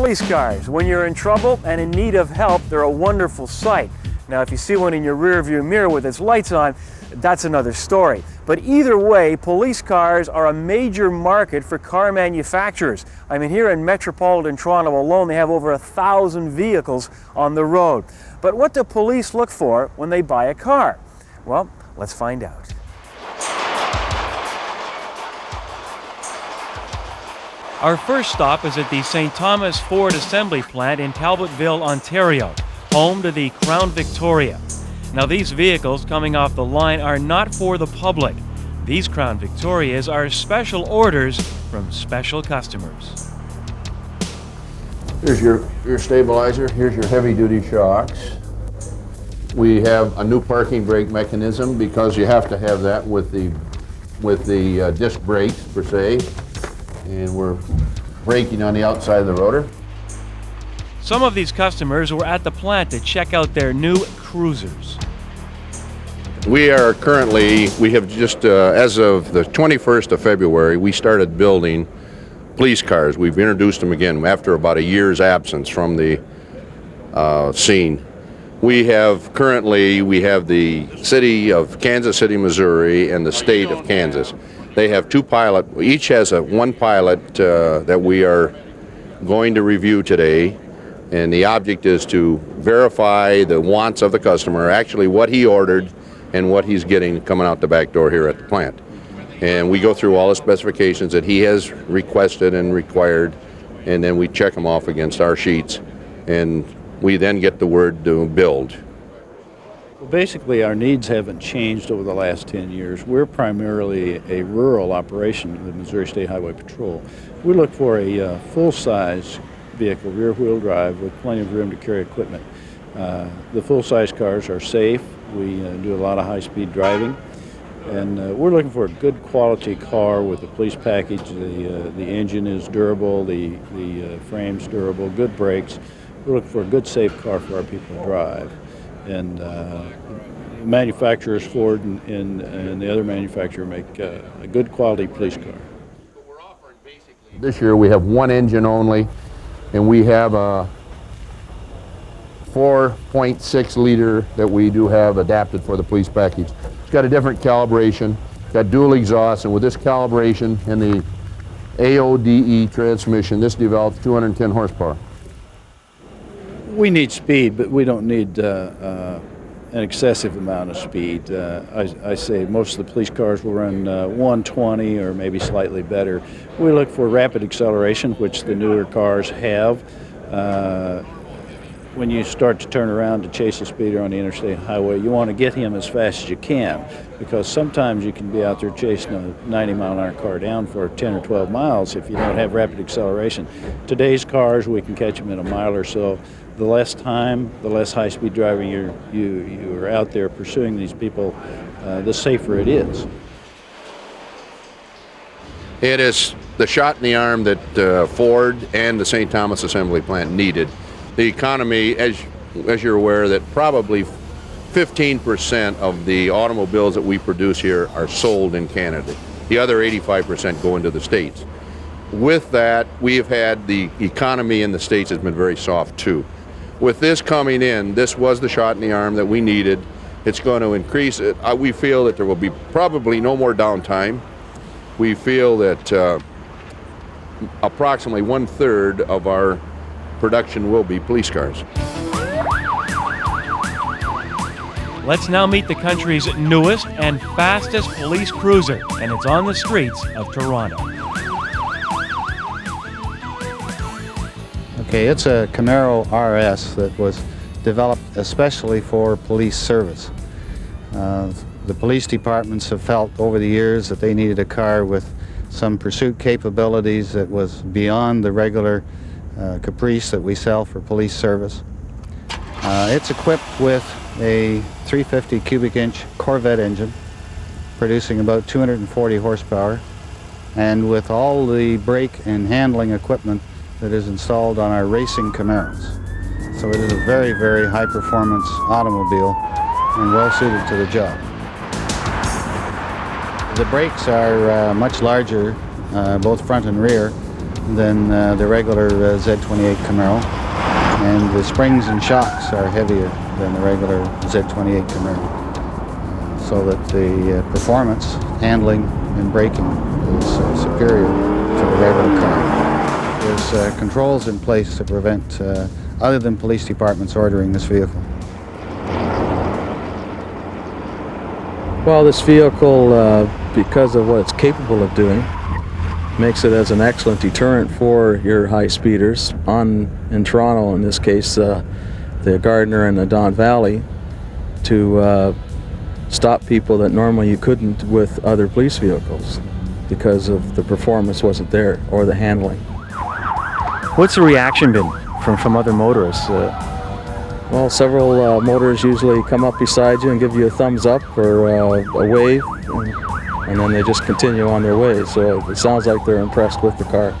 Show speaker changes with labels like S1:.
S1: Police cars. When you're in trouble and in need of help, they're a wonderful sight. Now, if you see one in your rearview mirror with its lights on, that's another story. But either way, police cars are a major market for car manufacturers. I mean, here in metropolitan Toronto alone, they have over 1,000 vehicles on the road. But what do police look for when they buy a car? Well, let's find out. Our first stop is at the St. Thomas Ford Assembly Plant in Talbotville, Ontario, home to the Crown Victoria. Now, these vehicles coming off the line are not for the public. These Crown Victorias are special orders from special customers.
S2: Here's your stabilizer. Here's your heavy-duty shocks. We have a new parking brake mechanism because you have to have that with the disc brakes per se. And we're braking on the outside of the rotor.
S1: Some of these customers were at the plant to check out their new cruisers.
S2: We have just, as of the 21st of February, we started building police cars. We've introduced them again after about a year's absence from the scene. We have the city of Kansas City, Missouri, and the state of Kansas. They have two pilots. Each has one pilot that we are going to review today, and the object is to verify the wants of the customer, actually what he ordered and what he's getting coming out the back door here at the plant. And we go through all the specifications that he has requested and required, and then we check them off against our sheets, and we then get the word to build.
S3: Well, basically, our needs haven't changed over the last 10 years. We're primarily a rural operation of the Missouri State Highway Patrol. We look for a full-size vehicle, rear-wheel drive, with plenty of room to carry equipment. The full-size cars are safe. We do a lot of high-speed driving. And we're looking for a good quality car with a police package. The engine is durable, the frame's durable, good brakes. We're looking for a good, safe car for our people to drive. And manufacturers, Ford and the other manufacturer, make a good quality police car.
S2: This year we have one engine only, and we have a 4.6 liter that we do have adapted for the police package. It's got a different calibration, got dual exhaust, and with this calibration and the AODE transmission, this develops 210 horsepower.
S3: We need speed, but we don't need an excessive amount of speed. I say most of the police cars will run 120 or maybe slightly better. We look for rapid acceleration, which the newer cars have. When you start to turn around to chase a speeder on the interstate highway, you want to get him as fast as you can, because sometimes you can be out there chasing a 90-mile-an-hour car down for 10 or 12 miles if you don't have rapid acceleration. Today's cars, we can catch them in a mile or so. The less time, the less high-speed driving you are out there pursuing these people, the safer it is.
S2: It is the shot in the arm that Ford and the St. Thomas Assembly Plant needed. The economy, as you're aware, that probably 15% of the automobiles that we produce here are sold in Canada. The other 85% go into the States. With that, we have had the economy in the States has been very soft too. With this coming in, this was the shot in the arm that we needed. It's going to increase it. We feel that there will be probably no more downtime. We feel that approximately 1/3 of our production will be police cars.
S1: Let's now meet the country's newest and fastest police cruiser, and it's on the streets of Toronto.
S4: Okay, it's a Camaro Rs that was developed especially for police service. The police departments have felt over the years that they needed a car with some pursuit capabilities that was beyond the regular Caprice that we sell for police service. It's equipped with a 350 cubic inch Corvette engine producing about 240 horsepower, and with all the brake and handling equipment that is installed on our racing Camaros. So it is a very, very high performance automobile and well suited to the job. The brakes are much larger, both front and rear. than the regular Z28 Camaro, and the springs and shocks are heavier than the regular Z28 Camaro, so that the performance, handling, and braking is superior to the regular car. There's controls in place to prevent other than police departments ordering this vehicle.
S5: Well, this vehicle, because of what it's capable of doing, makes it as an excellent deterrent for your high speeders in Toronto, in this case the Gardner and the Don Valley, to stop people that normally you couldn't with other police vehicles because of the performance wasn't there or the handling.
S1: What's the reaction been from other motorists?
S5: Well, several motorists usually come up beside you and give you a thumbs up or a wave, and then they just continue on their way. So it sounds like they're impressed with the car.